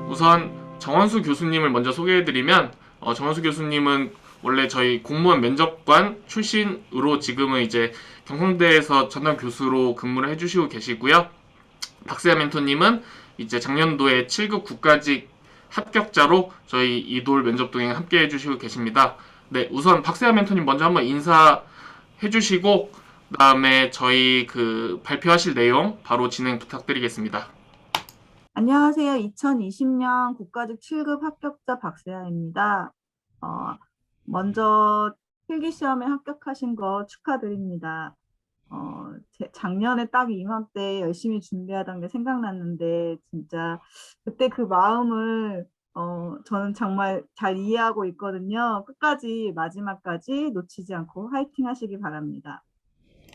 우선 정원수 교수님을 먼저 소개해드리면 정원수 교수님은 원래 저희 공무원 면접관 출신으로 지금은 이제 경성대에서 전담 교수로 근무를 해주시고 계시고요. 박세아 멘토님은 이제 작년도에 7급 국가직 합격자로 저희 이돌 면접 동행 함께 해주시고 계십니다. 네, 우선 박세아 멘토님 먼저 한번 인사해주시고 그다음에 저희 그 발표하실 내용 바로 진행 부탁드리겠습니다. 안녕하세요. 2020년 국가직 7급 합격자 박세아입니다. 어, 먼저 필기시험에 합격하신 거 축하드립니다. 작년에 딱 이맘때 열심히 준비하던 게 생각났는데 진짜 그때 그 마음을 저는 정말 잘 이해하고 있거든요. 끝까지 마지막까지 놓치지 않고 화이팅 하시기 바랍니다.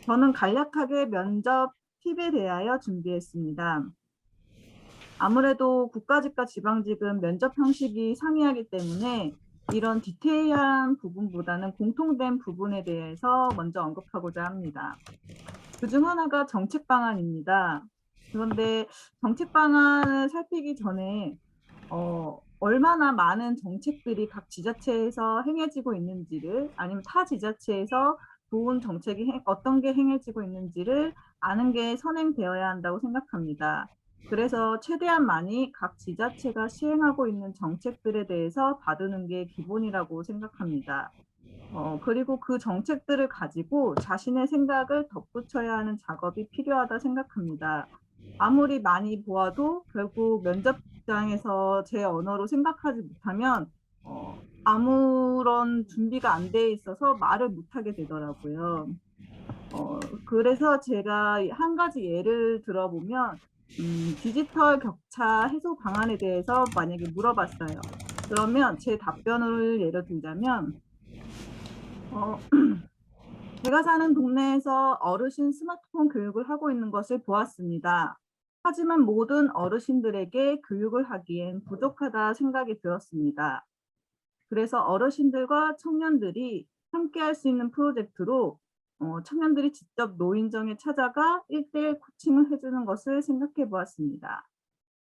저는 간략하게 면접 팁에 대하여 준비했습니다. 아무래도 국가직과 지방직은 면접 형식이 상이하기 때문에 이런 디테일한 부분보다는 공통된 부분에 대해서 먼저 언급하고자 합니다. 그중 하나가 정책 방안입니다. 그런데 정책 방안을 살피기 전에 얼마나 많은 정책들이 각 지자체에서 행해지고 있는지를, 아니면 타 지자체에서 좋은 정책이 어떤 게 행해지고 있는지를 아는 게 선행되어야 한다고 생각합니다. 그래서 최대한 많이 각 지자체가 시행하고 있는 정책들에 대해서 봐두는 게 기본이라고 생각합니다. 그리고 그 정책들을 가지고 자신의 생각을 덧붙여야 하는 작업이 필요하다 생각합니다. 아무리 많이 보아도 결국 면접장에서 제 언어로 생각하지 못하면 아무런 준비가 안 돼 있어서 말을 못하게 되더라고요. 그래서 제가 한 가지 예를 들어보면 디지털 격차 해소 방안에 대해서 만약에 물어봤어요. 그러면 제 답변을 예로 들자면 어, 제가 사는 동네에서 어르신 스마트폰 교육을 하고 있는 것을 보았습니다. 하지만 모든 어르신들에게 교육을 하기엔 부족하다 생각이 들었습니다. 그래서 어르신들과 청년들이 함께 할 수 있는 프로젝트로 청년들이 직접 노인정에 찾아가 1대1 코칭을 해주는 것을 생각해 보았습니다.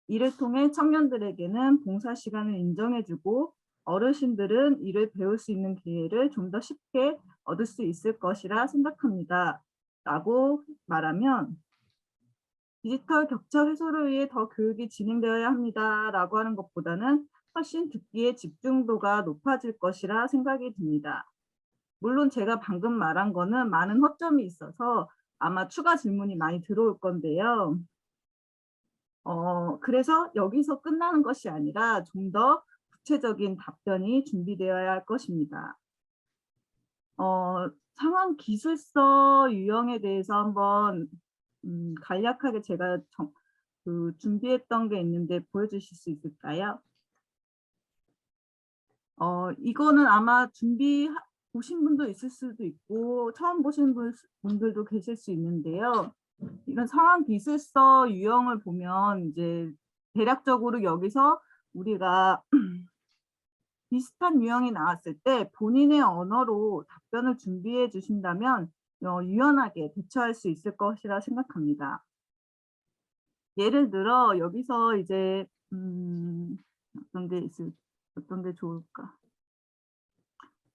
이를 통해 청년들에게는 봉사 시간을 인정해주고 어르신들은 이를 배울 수 있는 기회를 좀 더 쉽게 얻을 수 있을 것이라 생각합니다. 라고 말하면 디지털 격차 해소를 위해 더 교육이 진행되어야 합니다. 라고 하는 것보다는 훨씬 듣기에 집중도가 높아질 것이라 생각이 듭니다. 물론 제가 방금 말한 거는 많은 허점이 있어서 아마 추가 질문이 많이 들어올 건데요. 그래서 여기서 끝나는 것이 아니라 좀 더 구체적인 답변이 준비되어야 할 것입니다. 상황 기술서 유형에 대해서 한번 간략하게 제가 준비했던 게 있는데 보여주실 수 있을까요? 이거는 아마 보신 분도 있을 수도 있고 처음 보신 분들도 계실 수 있는데요. 이런 상황 기술서 유형을 보면 이제 대략적으로 여기서 우리가 비슷한 유형이 나왔을 때 본인의 언어로 답변을 준비해 주신다면 유연하게 대처할 수 있을 것이라 생각합니다. 예를 들어 여기서 이제 어떤 게 좋을까?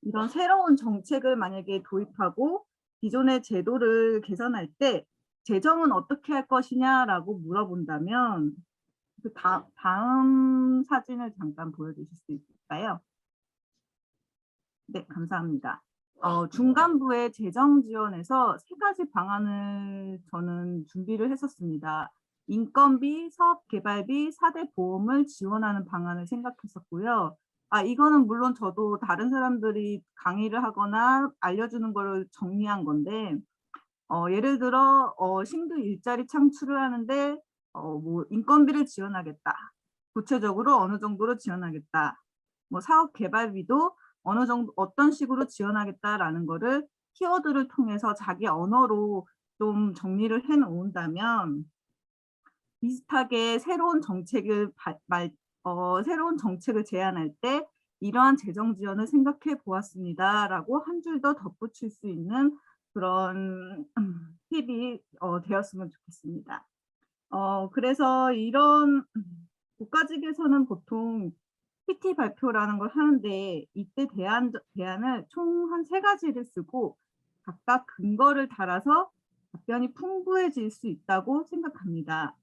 이런 새로운 정책을 만약에 도입하고 기존의 제도를 개선할 때 재정은 어떻게 할 것이냐라고 물어본다면 다음 사진을 잠깐 보여주실 수 있을까요? 네, 감사합니다. 중간부의 재정 지원에서 세 가지 방안을 저는 준비를 했었습니다. 인건비, 사업 개발비, 4대 보험을 지원하는 방안을 생각했었고요. 이거는 물론 저도 다른 사람들이 강의를 하거나 알려주는 거를 정리한 건데, 예를 들어 신규 일자리 창출을 하는데 뭐 인건비를 지원하겠다. 구체적으로 어느 정도로 지원하겠다. 뭐 사업 개발비도 어느 정도 어떤 식으로 지원하겠다라는 거를 키워드를 통해서 자기 언어로 좀 정리를 해 놓는다면 비슷하게 새로운 정책을 제안할 때 이러한 재정 지원을 생각해 보았습니다라고 한 줄 더 덧붙일 수 있는 그런 팁이 되었으면 좋겠습니다. 그래서 이런 국가직에서는 보통 PT 발표라는 걸 하는데 이때 대안을 총 한 3가지를 쓰고 각각 근거를 달아서 답변이 풍부해질 수 있다고 생각합니다.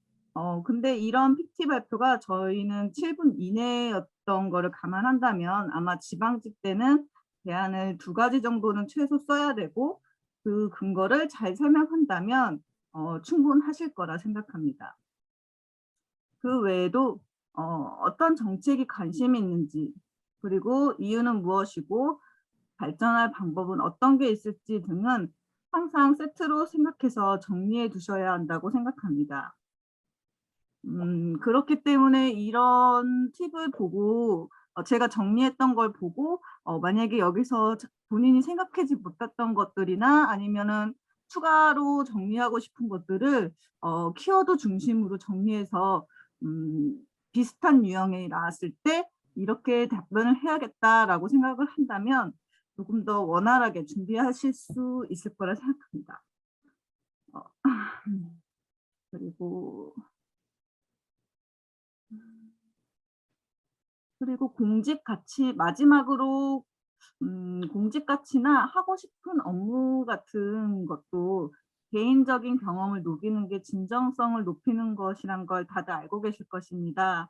근데 이런 PT 발표가 저희는 7분 이내였던 거를 감안한다면 아마 지방직 때는 대안을 2가지 정도는 최소 써야 되고 그 근거를 잘 설명한다면 충분하실 거라 생각합니다. 그 외에도 어떤 정책이 관심이 있는지, 그리고 이유는 무엇이고 발전할 방법은 어떤 게 있을지 등은 항상 세트로 생각해서 정리해 두셔야 한다고 생각합니다. 그렇기 때문에 이런 팁을 보고 제가 정리했던 걸 보고 만약에 여기서 본인이 생각하지 못했던 것들이나 아니면은 추가로 정리하고 싶은 것들을 키워드 중심으로 정리해서 비슷한 유형이 나왔을 때 이렇게 답변을 해야겠다라고 생각을 한다면 조금 더 원활하게 준비하실 수 있을 거라 생각합니다. 그리고 공직 가치 마지막으로 공직 가치나 하고 싶은 업무 같은 것도 개인적인 경험을 녹이는 게 진정성을 높이는 것이란 걸 다들 알고 계실 것입니다.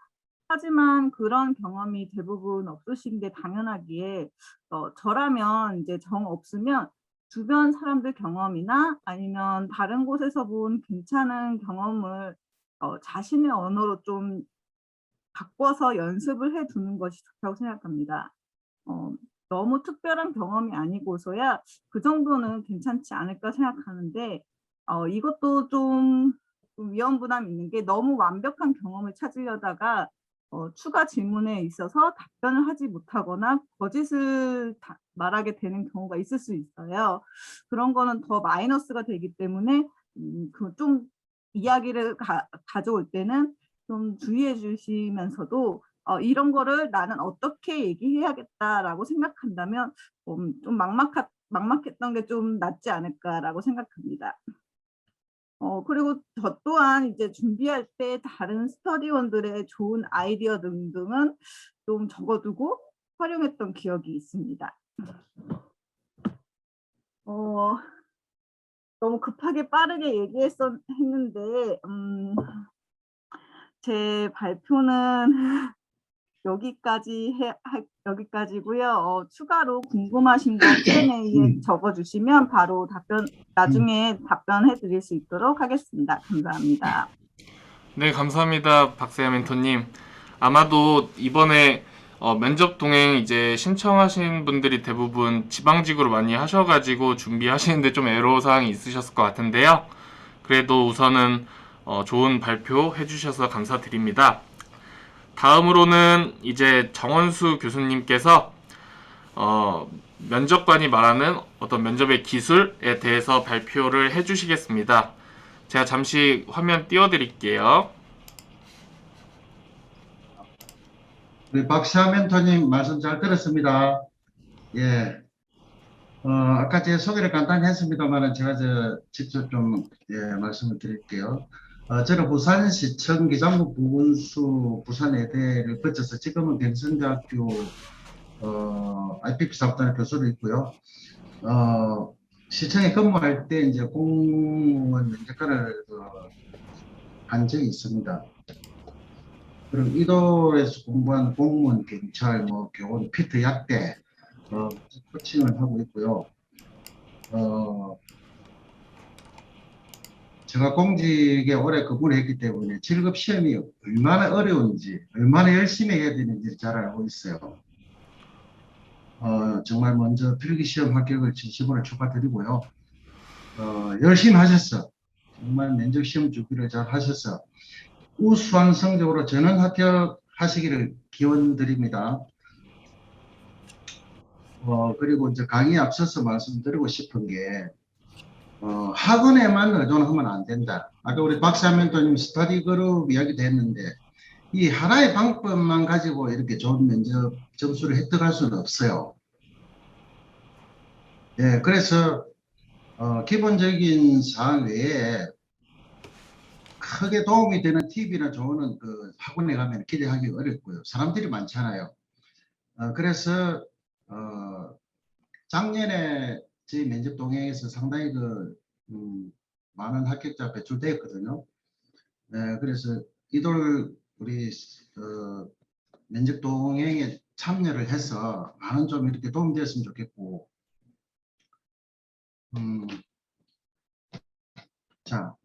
하지만 그런 경험이 대부분 없으신 게 당연하기에 저라면 이제 정 없으면 주변 사람들 경험이나 아니면 다른 곳에서 본 괜찮은 경험을 자신의 언어로 좀 바꿔서 연습을 해 두는 것이 좋다고 생각합니다. 너무 특별한 경험이 아니고서야 그 정도는 괜찮지 않을까 생각하는데 이것도 좀 위험 부담이 있는 게 너무 완벽한 경험을 찾으려다가 추가 질문에 있어서 답변을 하지 못하거나 거짓을 말하게 되는 경우가 있을 수 있어요. 그런 거는 더 마이너스가 되기 때문에 그 좀 이야기를 가져올 때는 좀 주의해 주시면서도 이런 거를 나는 어떻게 얘기해야겠다라고 생각한다면 좀 막막했던 게 좀 낫지 않을까라고 생각합니다. 그리고 저 또한 이제 준비할 때 다른 스터디원들의 좋은 아이디어 등등은 좀 적어두고 활용했던 기억이 있습니다. 너무 급하게 빠르게 했는데 제 발표는 여기까지고요. 추가로 궁금하신 거 Q&A에 적어주시면 바로 나중에 답변해 드릴 수 있도록 하겠습니다. 감사합니다. 네, 감사합니다. 박세아 멘토님. 아마도 이번에 면접 동행 이제 신청하신 분들이 대부분 지방직으로 많이 하셔가지고 준비하시는데 좀 애로사항이 있으셨을 것 같은데요. 그래도 우선은 좋은 발표 해주셔서 감사드립니다. 다음으로는 이제 정원수 교수님께서 면접관이 말하는 어떤 면접의 기술에 대해서 발표를 해주시겠습니다. 제가 잠시 화면 띄워드릴게요. 우리 박시아 멘토님 말씀 잘 들었습니다. 예. 아까 제 소개를 간단히 했습니다만 제가 직접 좀 말씀을 드릴게요. 저는 부산시청 기장부 부분수 부산예대를 거쳐서 지금은 경성대학교 IPP 사업단의 교수로 있고요. 시청에 근무할 때 이제 공무원 면접관을 한 적이 있습니다. 그리고 이도에서 공부한 공무원, 경찰, 교원, 피트, 약대 코칭을 하고 있고요. 제가 공직에 오래 근무를 했기 때문에 7급 시험이 얼마나 어려운지, 얼마나 열심히 해야 되는지 잘 알고 있어요. 정말 먼저 필기시험 합격을 진심으로 축하드리고요. 열심히 하셨어. 정말 면접시험 준비를 잘 하셔서 우수한 성적으로 전원 합격하시기를 기원드립니다. 그리고 이제 강의에 앞서서 말씀드리고 싶은 게 학원에만 의존하면 안 된다. 아까 우리 박사 멘토님 스터디 그룹 이야기도 했는데 이 하나의 방법만 가지고 이렇게 좋은 면접 점수를 획득할 수는 없어요. 예, 그래서 기본적인 사항 외에 크게 도움이 되는 팁이나 조언은 그 학원에 가면 기대하기 어렵고요. 사람들이 많잖아요. 그래서 작년에 저희 면접 동행에서 상당히 많은 합격자 배출되었거든요. 그래서 이돌 우리 면접 동행에 참여를 해서 많은 좀 이렇게 도움이 되었으면 좋겠고, 자,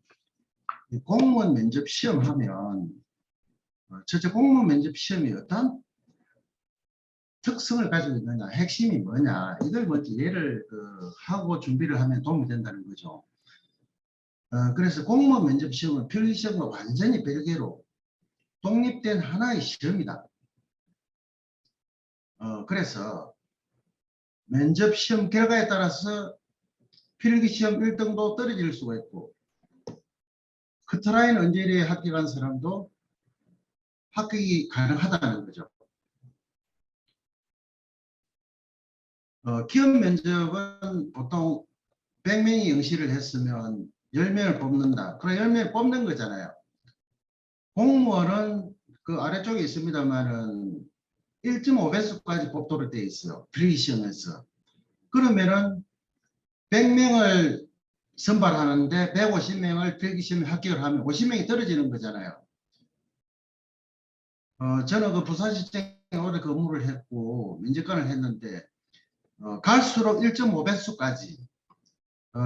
이 공무원 면접 시험 하면 첫째 공무원 면접 시험이 어떤 특성을 가지고 있느냐, 핵심이 뭐냐, 이걸 먼저 이해를 하고 준비를 하면 도움이 된다는 거죠. 그래서 공무원 면접 시험은 필기시험과 완전히 별개로 독립된 하나의 시험이다. 그래서 면접 시험 결과에 따라서 필기시험 1등도 떨어질 수가 있고, 커트라인 언저리에 합격한 사람도 합격이 가능하다는 거죠. 기업 면접은 보통 100명이 응시를 했으면 10명을 뽑는다. 그럼 10명을 뽑는 거잖아요. 공무원은 그 아래쪽에 있습니다만은 1.5배수까지 뽑도록 되어 있어요. 필기시험에서. 그러면은 100명을 선발하는데 150명을 필기시험에 합격을 하면 50명이 떨어지는 거잖아요. 저는 그 부산시청에 오래 근무를 했고 면접관을 했는데 갈수록 1.5배수까지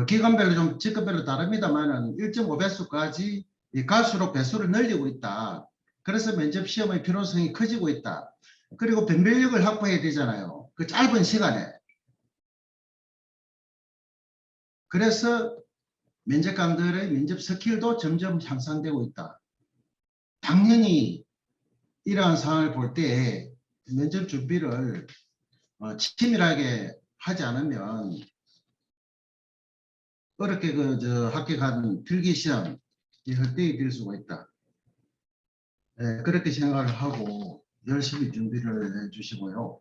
기간별로 좀 직급별로 다릅니다만은 1.5배수까지 갈수록 배수를 늘리고 있다. 그래서 면접 시험의 필요성이 커지고 있다. 그리고 변별력을 확보해야 되잖아요. 그 짧은 시간에. 그래서 면접관들의 면접 스킬도 점점 향상되고 있다. 당연히 이러한 상황을 볼 때 면접 준비를 치밀하게 하지 않으면 어렵게 합격한 필기시험 헛되이 될 수가 있다. 그렇게 생각을 하고 열심히 준비를 해 주시고요.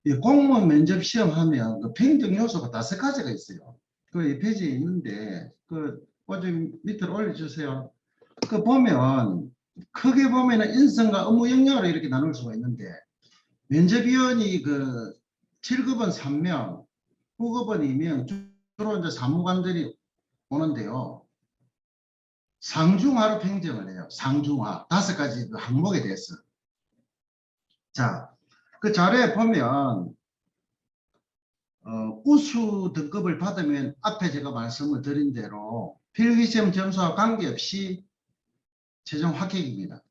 이 공무원 면접 시험 하면 그 평등 요소가 5가지가 있어요. 그 이 페이지에 있는데 좀 밑으로 올려주세요. 그 보면 크게 보면은 인성과 업무 역량으로 이렇게 나눌 수가 있는데 면접위원이 7급은 3명, 9급은 2명, 주로 이제 사무관들이 오는데요. 상중하로 평정을 해요. 상중하. 5가지 그 항목에 대해서. 자, 그 자료에 보면 우수 등급을 받으면 앞에 제가 말씀을 드린 대로 필기시험 점수와 관계없이 최종 합격입니다.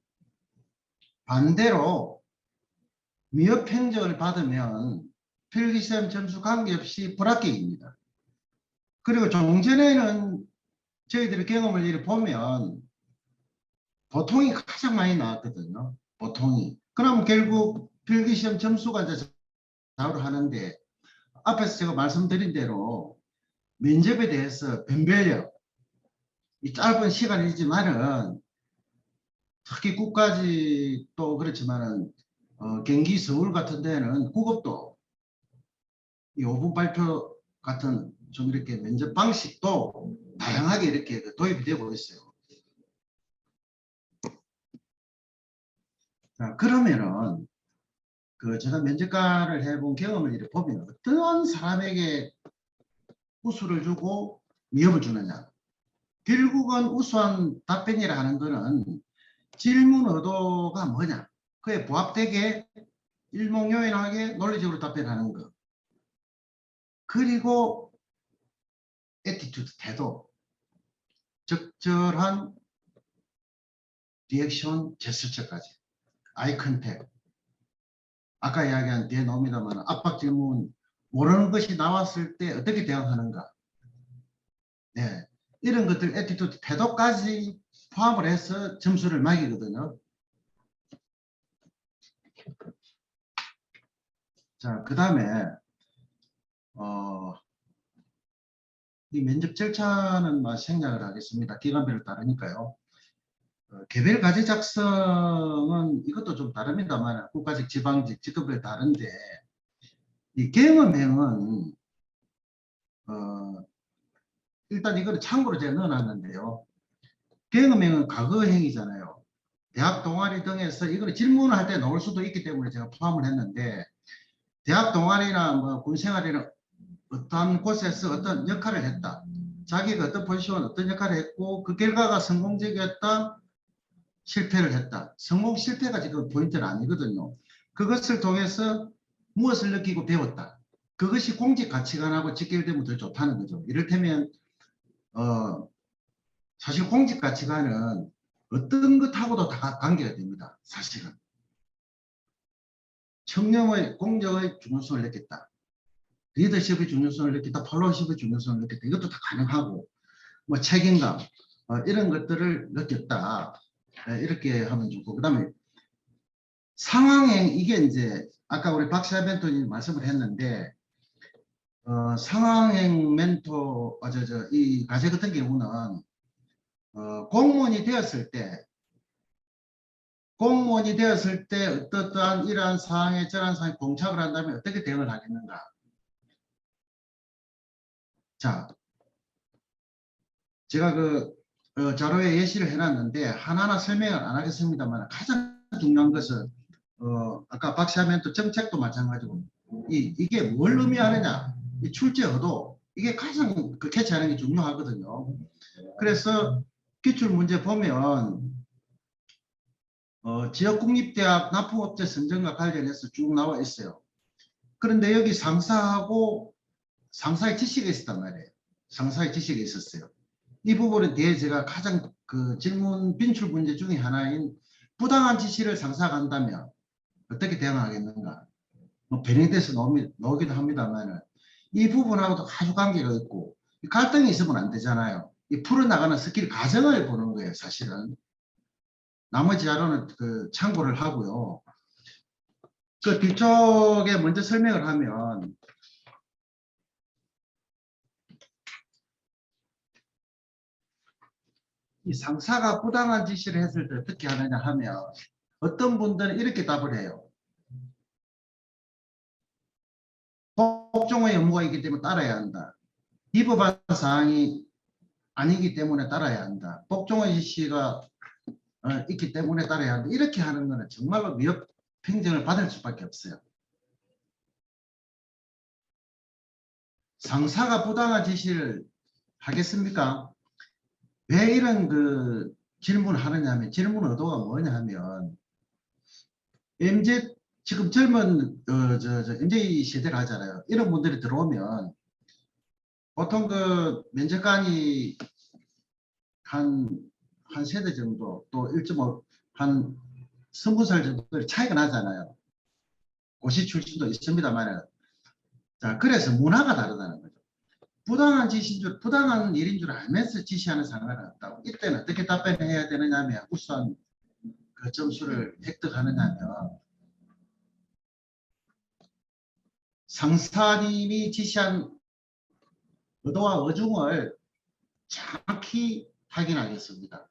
반대로 미흡 평점을 받으면 필기시험 점수 관계없이 불합격입니다. 그리고 종전에는 저희들의 경험을 이렇게 보면 보통이 가장 많이 나왔거든요. 보통이. 그럼 결국 필기시험 점수가 이제 좌우를 하는데 앞에서 제가 말씀드린 대로 면접에 대해서 변별력, 이 짧은 시간이지만은 특히 국가지 또 그렇지만은 경기 서울 같은 데는 9급도 이 5분 발표 같은 좀 이렇게 면접 방식도 다양하게 이렇게 도입이 되고 있어요. 자, 그러면은 제가 면접관을 해본 경험을 이렇게 보면 어떤 사람에게 우수를 주고 미흡을 주느냐. 결국은 우수한 답변이라 하는 거는 질문 의도가 뭐냐. 그에 부합되게 일목요연하게 논리적으로 답변하는 것. 그리고 애티튜드, 태도. 적절한 리액션, 제스처까지. 아이 컨택. 아까 이야기한 뒤에 나옵니다만 압박 질문, 모르는 것이 나왔을 때 어떻게 대응하는가. 네, 이런 것들 애티튜드, 태도까지 포함을 해서 점수를 매기거든요. 자, 그 다음에 이 면접 절차는 생략을 하겠습니다. 기간별로 다르니까요. 개별 과제 작성은 이것도 좀 다릅니다만 국가직, 지방직, 직급별 다른데 이 경험행은 일단 이거는 참고로 제가 넣어놨는데요. 계엄행은 과거 행위잖아요. 대학 동아리 등에서 이걸 질문을 할 때 나올 수도 있기 때문에 제가 포함을 했는데, 대학 동아리나 뭐 군생활이나 어떤 곳에서 어떤 역할을 했다. 자기가 어떤 포지션, 어떤 역할을 했고 그 결과가 성공적이었다, 실패를 했다. 성공 실패가 지금 포인트는 아니거든요. 그것을 통해서 무엇을 느끼고 배웠다. 그것이 공직 가치관하고 직결되면 더 좋다는 거죠. 이를테면 사실 공직 가치관은 어떤 것하고도 다 관계가 됩니다. 사실은. 청렴의 공정의 중요성을 느꼈다. 리더십의 중요성을 느꼈다. 팔로우십의 중요성을 느꼈다. 이것도 다 가능하고 뭐 책임감 이런 것들을 느꼈다. 이렇게 하면 좋고, 그 다음에 상황행, 이게 이제 아까 우리 박시아 멘토님 말씀을 했는데 상황행 멘토 이 과제 같은 경우는 공무원이 되었을 때 어떠한 이러한 사항에 저러한 사항에 봉착을 한다면 어떻게 대응을 하겠는가. 자, 제가 자료에 예시를 해놨는데 하나하나 설명을 안 하겠습니다만, 가장 중요한 것은 아까 박시아 멘토 정책도 마찬가지고 이게 뭘 의미하느냐, 이 출제 의도, 이게 가장 캐치하는 게 중요하거든요. 그래서 기출문제 보면 지역국립대학 납품업체 선정과 관련해서 쭉 나와 있어요. 그런데 여기 상사의 지시가 있었단 말이에요. 상사의 지시가 있었어요. 이 부분에 대해 제가 가장 질문 빈출 문제 중에 하나인 부당한 지시를 상사가 한다면 어떻게 대응하겠는가. 뭐 변형돼서 나오기도 합니다만 이 부분하고도 아주 관계가 있고, 갈등이 있으면 안 되잖아요. 이 풀어나가는 스킬 과정을 보는 거예요. 사실은. 나머지 자료는 참고를 하고요. 그 뒤쪽에 먼저 설명을 하면 이 상사가 부당한 지시를 했을 때 어떻게 하느냐 하면 어떤 분들은 이렇게 답을 해요. 복종의 의무가 있기 때문에 따라야 한다. 위법한 사항이 아니기 때문에 따라야 한다. 복종의 지시가 있기 때문에 따라야 한다. 이렇게 하는 것은 정말로 미흡 평정을 받을 수밖에 없어요. 상사가 부당한 지시를 하겠습니까? 왜 이런 질문을 하느냐 하면, 질문 의도가 뭐냐 하면, 지금 젊은 MZ 세대를 하잖아요. 이런 분들이 들어오면 보통 면접관이 한 세대 정도, 또 1.5, 한 20살 정도 차이가 나잖아요. 고시 출신도 있습니다만, 자, 그래서 문화가 다르다는 거죠. 부당한 일인 줄 알면서 지시하는 상관은 없다고. 이때는 어떻게 답변해야 되느냐 하면, 우선 그 점수를 획득하느냐 하면, 상사님이 지시한 의도와 의중을 정확히 확인하겠습니다.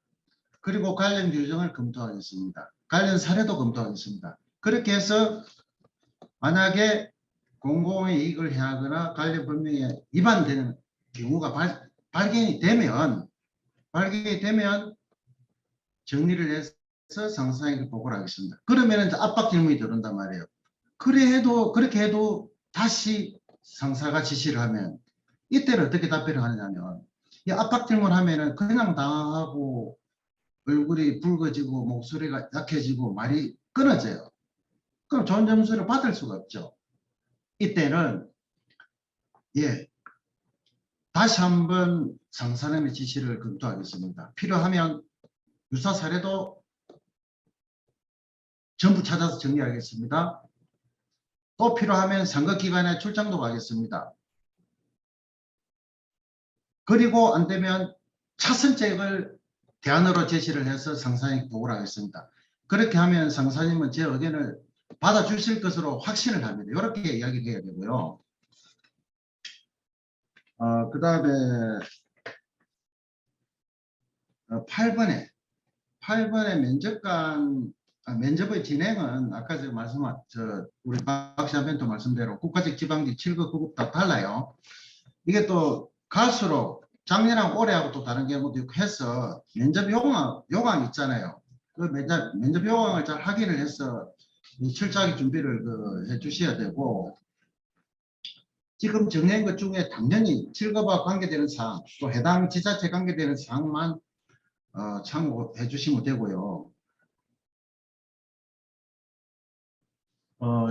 그리고 관련 규정을 검토하겠습니다. 관련 사례도 검토하겠습니다. 그렇게 해서 만약에 공공의 이익을 해하거나 관련 법령에 위반되는 경우가 발견이 되면 정리를 해서 상사에게 보고를 하겠습니다. 그러면 이제 압박 질문이 들어온단 말이에요. 그렇게 해도 다시 상사가 지시를 하면 이때는 어떻게 답변을 하느냐면, 이 압박 질문하면은 그냥 당하고 얼굴이 붉어지고 목소리가 약해지고 말이 끊어져요. 그럼 좋은 점수를 받을 수가 없죠. 이때는 다시 한번 상사님의 지시를 검토하겠습니다. 필요하면 유사 사례도 전부 찾아서 정리하겠습니다. 또 필요하면 선거기간에 출장도 가겠습니다. 그리고 안 되면 차선책을 대안으로 제시를 해서 상사님께 보고를 하겠습니다. 그렇게 하면 상사님은 제 의견을 받아주실 것으로 확신을 합니다. 이렇게 이야기를 해야 되고요. 그 다음에 8번에 면접의 진행은 아까 우리 박시아 멘토 말씀대로 국가직 지방직 7급 9급 다 달라요. 이게 또 갈수록 작년하고 올해하고 또 다른 경우도 있고 해서 면접 요강 있잖아요. 그 면접 요강을 잘 확인을 해서 이 출자기 준비를 해 주셔야 되고, 지금 정해진 것 중에 당연히 실급과 관계되는 사항, 또 해당 지자체 관계되는 사항만 참고해 주시면 되고요.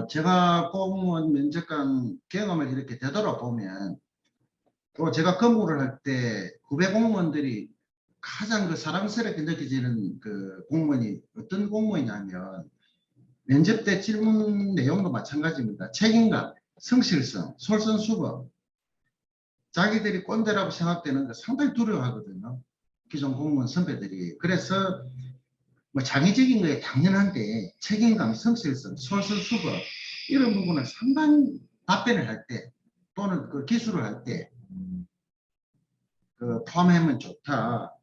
제가 공무원 면접관 경험을 이렇게 되돌아보면, 또 제가 근무를 할 때 후배 공무원들이 가장 그 사랑스럽게 느껴지는 그 공무원이 어떤 공무원이냐면, 면접 때 질문 내용도 마찬가지입니다. 책임감, 성실성, 솔선수범, 자기들이 꼰대라고 생각되는 거 상당히 두려워하거든요. 기존 공무원 선배들이. 그래서 뭐 장애적인 거에 당연한데 책임감, 성실성, 솔선수범 이런 부분을 상당히 답변을 할 때 또는 그 기술을 할 때 그 포함하면 좋다.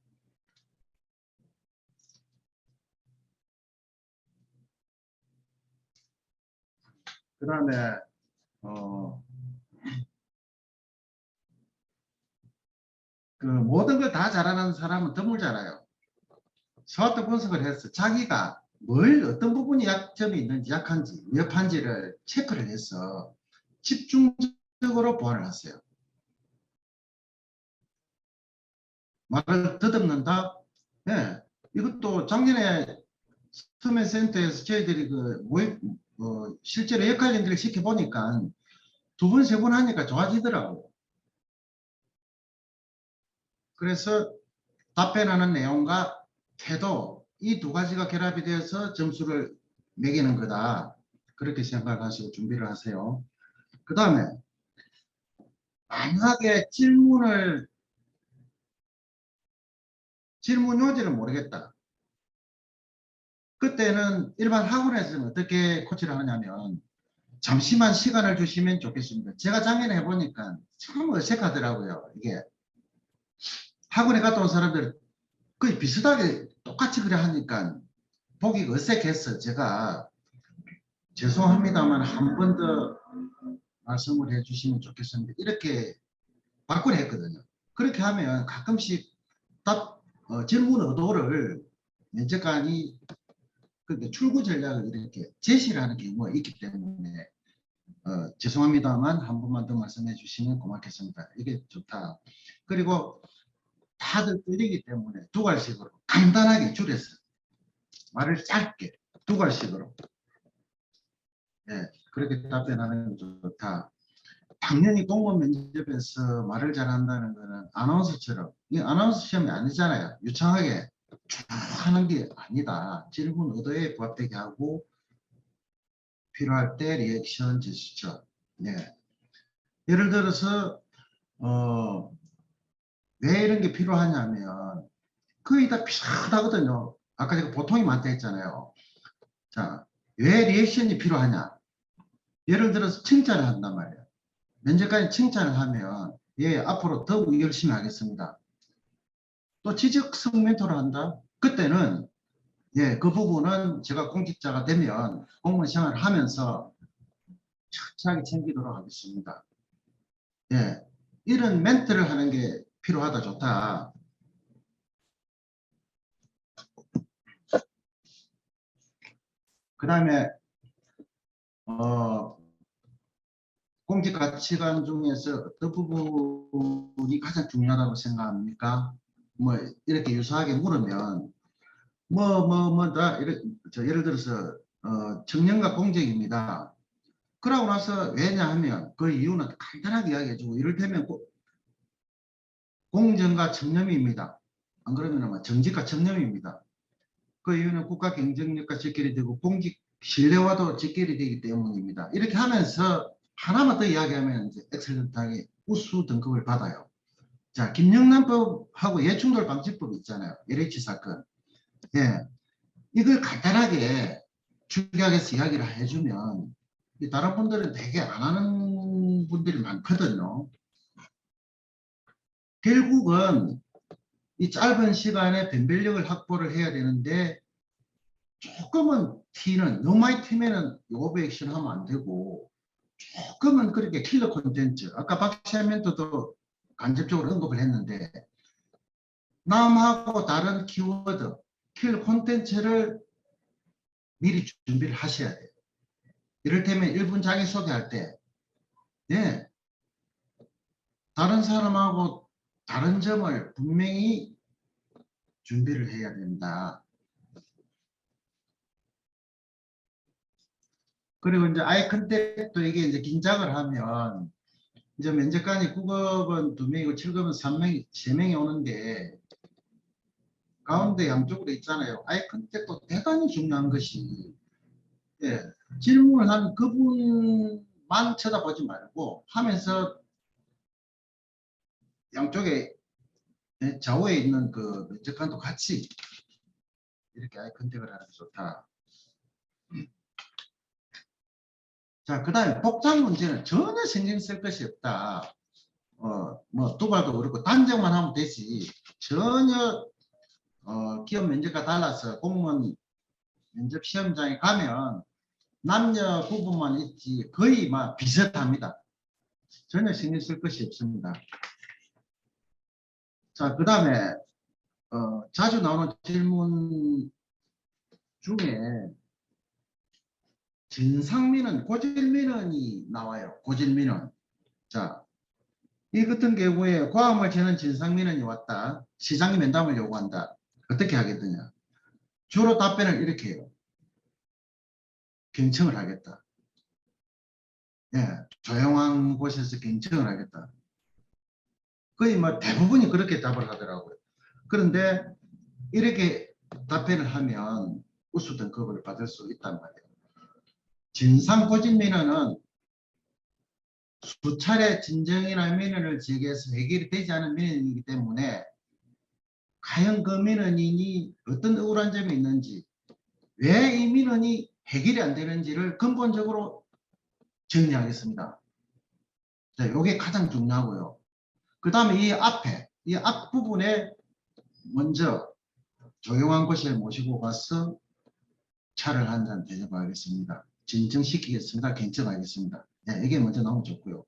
그 다음에 그 모든 걸 다 잘하는 사람은 드물잖아요. SWOT 분석을 해서 자기가 어떤 부분이 약점이 있는지 약한지 위협한지를 체크를 해서 집중적으로 보완을 하세요. 말을 더듬는다? 네. 이것도 작년에 서면센터에서 저희들이 실제로 역할연들을 시켜보니까 2번, 3번 하니까 좋아지더라고요. 그래서 답변하는 내용과 태도, 이 2가지가 결합이 되어서 점수를 매기는 거다. 그렇게 생각하시고 준비를 하세요. 그 다음에 만약에 질문 요지를 모르겠다. 그때는 일반 학원에서는 어떻게 코치를 하냐면 잠시만 시간을 주시면 좋겠습니다. 제가 작년에 해보니까 참 어색하더라고요. 이게 학원에 갔다 온 사람들 거의 비슷하게 똑같이 그래 하니까 보기 어색해서 제가 죄송합니다만 한 번 더 말씀을 해주시면 좋겠습니다. 이렇게 바꾸려 했거든요. 그렇게 하면 가끔씩 질문 의도를 면접관이 출구 전략을 이렇게 제시를 하는 경우가 있기 때문에 죄송합니다만 한 번만 더 말씀해 주시면 고맙겠습니다. 이게 좋다. 그리고 다들 떨리기 때문에 2갈씩으로 간단하게 줄여서 말을 짧게 2갈씩으로 그렇게 답변하는 게 좋다. 당연히 공무원 면접에서 말을 잘한다는 거는 아나운서처럼, 이 아나운서 시험이 아니잖아요. 유창하게 쭉 하는 게 아니다. 질문 의도에 부합되게 하고 필요할 때 리액션 제스처. 네. 예를 들어서 왜 이런 게 필요하냐면 거의 다 비슷하거든요. 아까 제가 보통이 많다 했잖아요. 자, 왜 리액션이 필요하냐? 예를 들어서 칭찬을 한단 말이에요. 면접관이 칭찬을 하면 앞으로 더욱 열심히 하겠습니다. 또 지적성 멘토를 한다? 그때는 그 부분은 제가 공직자가 되면 공무원 생활을 하면서 철저하게 챙기도록 하겠습니다. 이런 멘트를 하는 게 필요하다, 좋다. 그 다음에 공직 가치관 중에서 어떤 부분이 가장 중요하다고 생각합니까? 뭐 이렇게 유사하게 물으면 예를 들어서 청년과 공직입니다. 그러고 나서 왜냐하면 그 이유는 간단하게 이야기해주고 이를테면 공정과 청렴입니다. 안 그러면 정직과 청렴입니다. 그 이유는 국가 경쟁력과 직결이 되고 공직 신뢰와도 직결이 되기 때문입니다. 이렇게 하면서 하나만 더 이야기하면 이제 엑셀런트하게 우수 등급을 받아요. 자, 김영란법하고 예충돌 방지법 있잖아요. LH 사건. 이걸 간단하게 축약해서 이야기를 해주면 다른 분들은 되게 안 하는 분들이 많거든요. 결국은 이 짧은 시간에 변별력을 확보를 해야 되는데 조금은 튀는, 너무 많이 튀면은 오버액션 하면 안 되고 조금은 그렇게 킬러 콘텐츠, 아까 박시아 멘토도 간접적으로 언급을 했는데 남하고 다른 키워드, 킬 콘텐츠를 미리 준비를 하셔야 돼요. 이를테면 1분 자기소개할 때 예, 다른 사람하고 다른 점을 분명히 준비를 해야 된다. 그리고 이제 아이 컨택도 이게 이제 긴장을 하면 이제 면접관이 9급은 2명이고 7급은 3명이, 3명이 오는데 가운데 양쪽으로 있잖아요. 아이 컨택도 대단히 중요한 것이 예, 질문을 하는 그분만 쳐다보지 말고 하면서 양쪽에 좌우에 있는 그 면접관도 같이 이렇게 아이 컨택을 하는 게 좋다. 자, 그 다음에 복장 문제는 전혀 신경 쓸 것이 없다. 뭐 두발도 그렇고 단정만 하면 되지. 전혀 기업 면접과 달라서 공무원 면접 시험장에 가면 남녀 구분만 있지 거의 막 비슷합니다. 전혀 신경 쓸 것이 없습니다. 자, 그 다음에 자주 나오는 질문 중에 진상민원, 고질민원이 나와요. 고질민원. 자, 이 같은 경우에 고함을 치는 진상민원이 왔다. 시장이 면담을 요구한다. 어떻게 하겠느냐. 주로 답변을 이렇게 해요. 경청을 하겠다. 예, 조용한 곳에서 경청을 하겠다. 거의 뭐 대부분이 그렇게 답을 하더라고요. 그런데 이렇게 답변을 하면 우수 등급을 받을 수 있단 말이에요. 진상 고질 민원은 수차례 진정이나 민원을 제기해서 해결이 되지 않은 민원이기 때문에 과연 그 민원인이 어떤 억울한 점이 있는지 왜 이 민원이 해결이 안 되는지를 근본적으로 정리하겠습니다. 자, 이게 가장 중요하고요. 그 다음에 이 앞에 이 앞부분에 먼저 조용한 곳에 모시고 가서 차를 한 잔 대접하겠습니다. 진정시키겠습니다. 경청하겠습니다. 네, 이게 먼저 나오면 좋고요.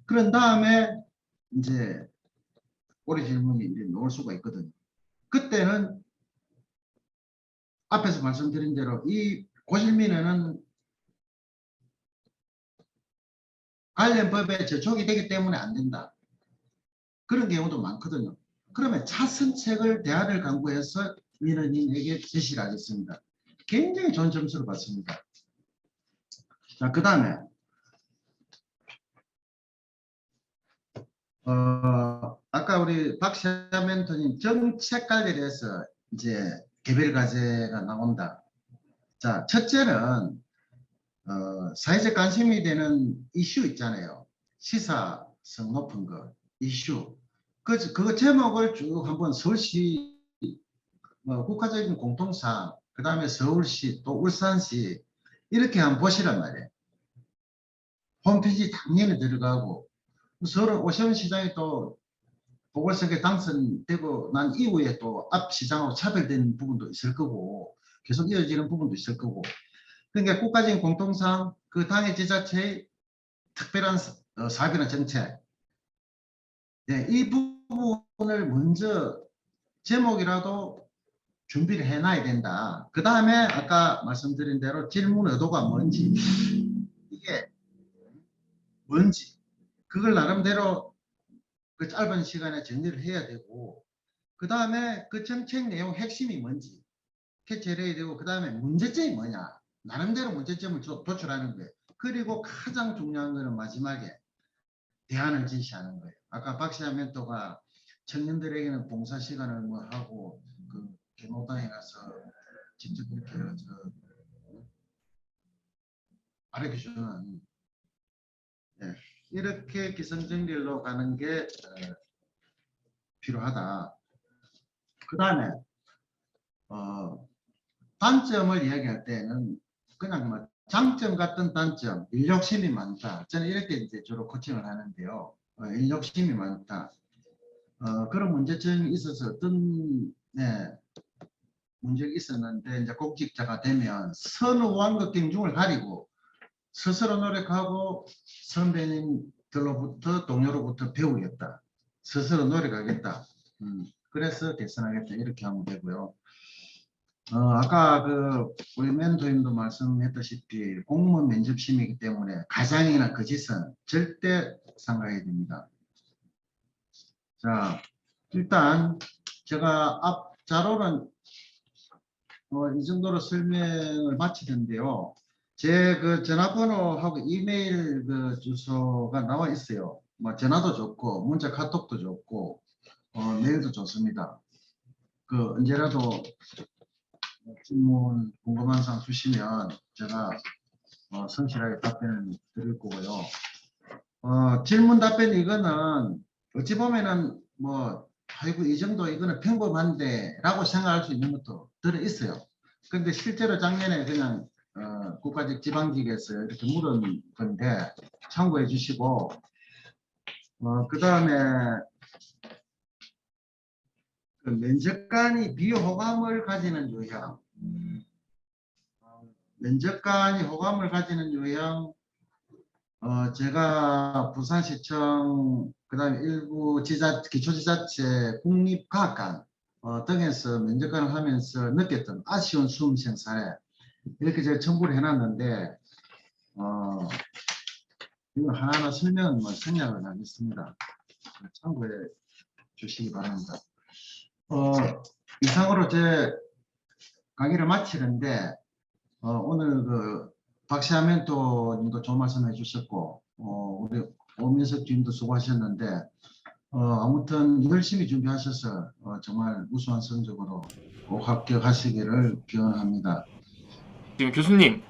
그런 다음에 이제 꼬리 질문이 이제 나올 수가 있거든요. 그때는 앞에서 말씀드린 대로 이 고질민원은 관련 법에 저촉이 되기 때문에 안 된다. 그런 경우도 많거든요. 그러면 차선책을 대안을 강구해서 민원인에게 제시를 하겠습니다. 굉장히 좋은 점수를 받습니다. 자, 그 다음에 아까 우리 박시아 멘토님 정책 관리에 대해서 이제 개별 과제가 나온다. 자, 첫째는 사회적 관심이 되는 이슈 있잖아요. 시사성 높은 거 이슈. 그거 제목을 쭉 한번 서울시 국가적인 공통사항, 그 다음에 서울시 또 울산시 이렇게 한번 보시란 말이에요. 홈페이지 당연히 들어가고 서울 오세훈 시장이 또 보궐선거에 당선되고 난 이후에 또 앞 시장하고 차별되는 부분도 있을 거고 계속 이어지는 부분도 있을 거고 그러니까 국가적인 공통사항 그 당의 지자체의 특별한 사업이나 정책 네, 이 부분을 먼저 제목이라도 준비를 해놔야 된다. 그 다음에 아까 말씀드린 대로 질문 의도가 뭔지 이게 뭔지 그걸 나름대로 그 짧은 시간에 정리를 해야 되고 그 다음에 그 정책 내용 핵심이 뭔지 캐치해야 되고 그 다음에 문제점이 뭐냐 나름대로 문제점을 도출하는 거예요. 그리고 가장 중요한 거는 마지막에 대안을 제시하는 거예요. 아까 박시아 멘토가 청년들에게는 봉사 시간을 뭐 하고 그 개노당에 가서 직접 그렇게 알려주는 네. 이렇게 기성정리로 가는 게 필요하다. 그 다음에 단점을 이야기할 때는 그냥 뭐 장점 같은 단점, 인력심이 많다. 저는 이렇게 이제 주로 코칭을 하는데요. 인력심이 많다. 그런 문제점이 있어서 어떤 문제가 있었는데 이제 공직자가 되면 선후왕과 경중을 가리고 스스로 노력하고 선배님들로부터 동료로부터 배우겠다. 스스로 노력하겠다. 그래서 개선하겠다. 이렇게 하면 되고요. 아까 우리 멘토님도 말씀했다시피 공무원 면접심이기 때문에 가장이나 거짓은 절대 삼가해야 됩니다. 자, 일단 제가 앞 자료는 이 정도로 설명을 마치는데요. 제 전화번호하고 이메일 주소가 나와 있어요. 뭐 전화도 좋고 문자 카톡도 좋고 메일도 좋습니다. 언제라도 질문 궁금한 사항 주시면 제가 성실하게 답변을 드릴 거고요. 질문 답변 이거는 어찌 보면은 뭐 아이고 이 정도 이거는 평범한데 라고 생각할 수 있는 것도 들어 있어요. 근데 실제로 작년에 그냥 국가직 지방직에서 이렇게 물은 건데 참고해 주시고 그 다음에 면접관이 비호감을 가지는 유형 면접관이 호감을 가지는 유형 제가 부산시청 그다음에 일부 기초지자체 국립과학관 등에서 면접관을 하면서 느꼈던 아쉬운 수험생 사례 이렇게 제가 첨부를 해놨는데 이거 하나하나 설명은 생략을 하겠습니다. 참고해 주시기 바랍니다. 이상으로 제 강의를 마치는데 오늘 박시아 멘토님도 좋은 말씀 해주셨고 우리 오민석 주임도 수고하셨는데 아무튼 열심히 준비하셔서 정말 우수한 성적으로 꼭 합격하시기를 기원합니다. 지금 교수님,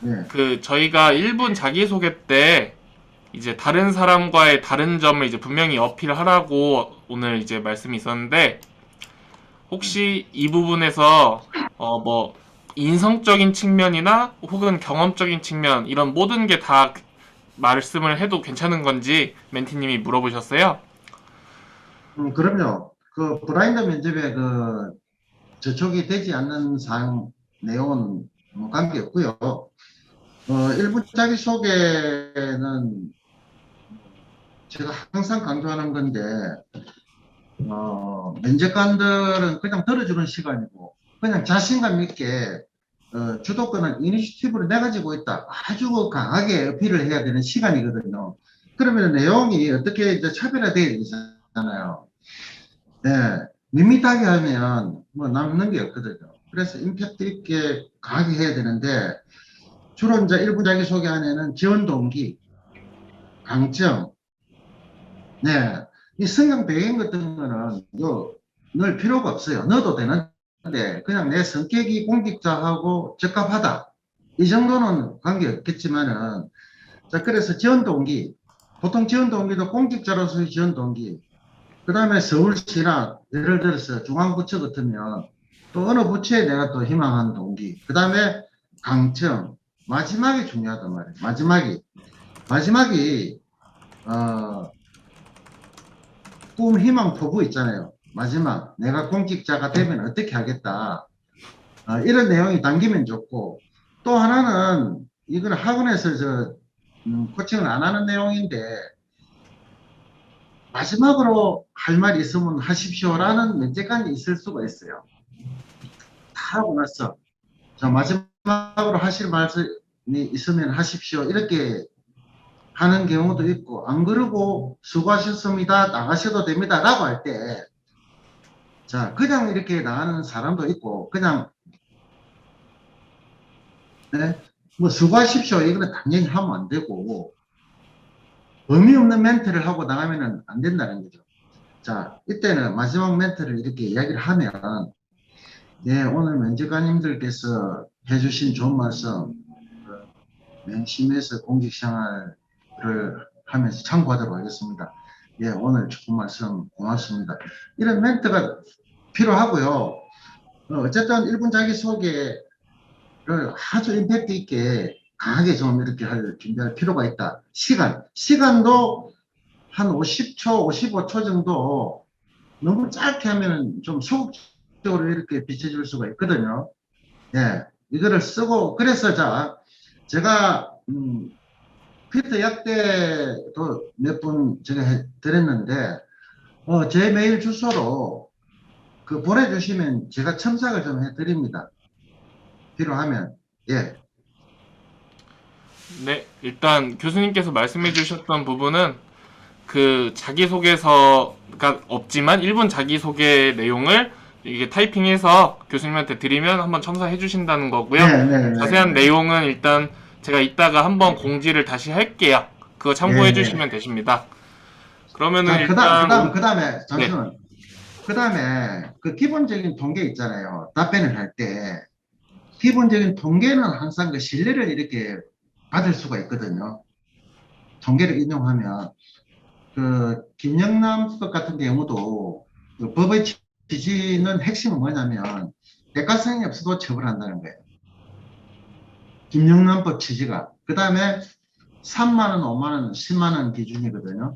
네. 저희가 1분 자기소개 때 이제 다른 사람과의 다른 점을 이제 분명히 어필하라고 오늘 이제 말씀이 있었는데, 혹시 이 부분에서 뭐 인성적인 측면이나 혹은 경험적인 측면 이런 모든 게 다 말씀을 해도 괜찮은 건지 멘티님이 물어보셨어요. 그럼요. 블라인드 면접에 저촉이 되지 않는 사항 내용은 관계없고요. 일부 자기소개는 제가 항상 강조하는 건데 면접관들은 그냥 들어주는 시간이고 그냥 자신감 있게 주도권을 이니시티브를 내 가지고 있다. 아주 강하게 어필을 해야 되는 시간이거든요. 그러면 내용이 어떻게 이제 차별화되어야 되잖아요. 네, 밋밋하게 하면 뭐 남는 게 없거든요. 그래서 임팩트 있게 강하게 해야 되는데 주로 이제 일부 자기소개 안에는 지원 동기, 강점, 네, 이 성형 배경 같은 거는 넣을 필요가 없어요. 넣어도 되는데 그냥 내 성격이 공직자하고 적합하다. 이 정도는 관계없겠지만은 자 그래서 지원 동기, 보통 지원 동기도 공직자로서의 지원 동기, 그 다음에 서울시나 예를 들어서 중앙부처 같으면 또 어느 부처에 내가 또 희망하는 동기, 그 다음에 강점, 마지막이 중요하단 말이에요. 마지막이 꿈, 희망, 포부 있잖아요. 마지막 내가 공직자가 되면 어떻게 하겠다. 이런 내용이 담기면 좋고 또 하나는 이건 학원에서 코칭을 안 하는 내용인데 마지막으로 할 말이 있으면 하십시오라는 면제관이 있을 수가 있어요. 다 하고 나서 자 마지막으로 하실 말씀이 있으면 하십시오 이렇게 하는 경우도 있고 안 그러고 수고하셨습니다 나가셔도 됩니다 라고 할 때 자 그냥 이렇게 나가는 사람도 있고 그냥 네, 뭐 수고하십시오 이거는 당연히 하면 안 되고 의미 없는 멘트를 하고 나가면 안 된다는 거죠. 자 이때는 마지막 멘트를 이렇게 이야기를 하면 네, 오늘 면접관님들께서 해주신 좋은 말씀 명심해서 공직생활을 하면서 참고하도록 하겠습니다. 예, 오늘 좋은 말씀 고맙습니다. 이런 멘트가 필요하고요. 어쨌든 1분 자기소개를 아주 임팩트 있게 강하게 좀 이렇게 준비할 필요가 있다. 시간도 한 50초, 55초 정도 너무 짧게 하면 좀 소극적으로 이렇게 비춰줄 수가 있거든요. 예, 이거를 쓰고 그래서 제가 피터 약 때도 몇 분 제가 드렸는데 제 메일 주소로 그 보내주시면 제가 첨삭을 좀 해드립니다. 필요하면. 예. 네, 일단 교수님께서 말씀해 주셨던 부분은 그 자기소개서가 없지만 1분 자기소개 내용을 이게 타이핑해서 교수님한테 드리면 한번 첨삭해 주신다는 거고요. 네, 네, 네. 자세한 내용은 일단 제가 이따가 한번 공지를 다시 할게요. 그거 참고해 네, 네. 주시면 되십니다. 그러면은 자, 일단 그다음에 잠시만. 그다음에 그 기본적인 통계 있잖아요. 답변을 할 때 기본적인 통계는 항상 그 신뢰를 이렇게 받을 수가 있거든요. 통계를 인용하면 그 김영남 것 같은 경우도 그 법의 취지는 핵심은 뭐냐면 대가성이 없어도 처벌한다는 거예요. 김영란법 취지가. 그 다음에 3만 원, 5만 원, 10만 원 기준이거든요.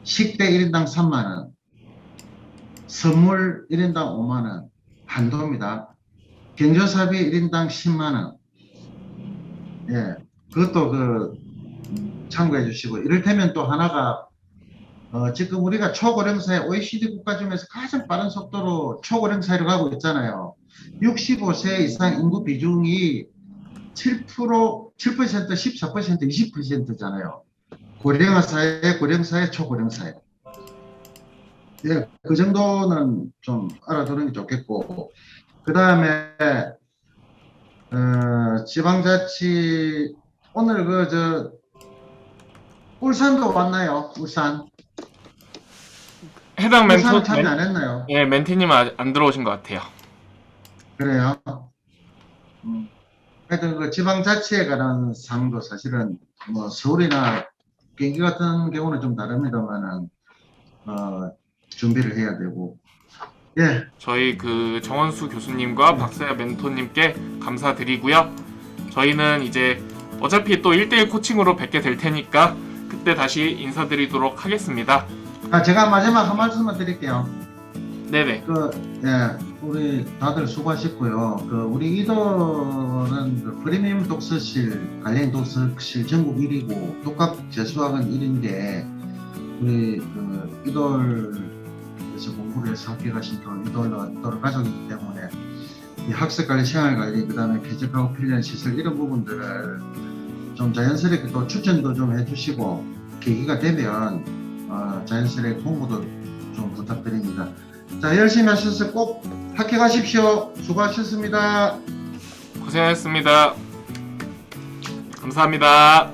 식대 1인당 3만 원, 선물 1인당 5만 원, 한도입니다. 경조사비 1인당 10만 원. 예, 그것도 그 참고해 주시고, 이를테면 또 하나가 지금 우리가 초고령사회 OECD 국가 중에서 가장 빠른 속도로 초고령사회로 가고 있잖아요. 65세 이상 인구 비중이 7%, 14%, 20%잖아요. 고령사회, 초고령사회. 예, 그 정도는 좀 알아두는 게 좋겠고, 그 다음에 지방자치 오늘 울산도 왔나요? 울산. 해당 울산은 참여 안 했나요? 예, 멘티님은 아직 안 들어오신 것 같아요. 그래요. 하여튼 그 지방자치에 관한 사항도 사실은 뭐 서울이나 경기 같은 경우는 좀 다릅니다만은 준비를 해야 되고. 예. 저희 그 정원수 교수님과 박세아 멘토님께 감사드리고요. 저희는 이제 어차피 또 1대1 코칭으로 뵙게 될 테니까 그때 다시 인사드리도록 하겠습니다. 제가 마지막 한 말씀만 드릴게요. 네네. 우리 다들 수고하셨고요. 우리 이돌은 프리미엄 독서실, 관련 독서실 전국 1위고, 독학 재수학은 1인데, 우리 이돌에서 공부를 해서 합격하신 이돌 가족이기 때문에, 이 학습관리, 생활관리, 그 다음에 쾌적하고 편리한 시설, 이런 부분들을 좀 자연스럽게 또 추천도 좀 해주시고, 계기가 되면, 자연스럽게 공부도 좀 부탁드립니다. 자, 열심히 하셔서 꼭 합격하십시오. 수고하셨습니다. 고생하셨습니다. 감사합니다.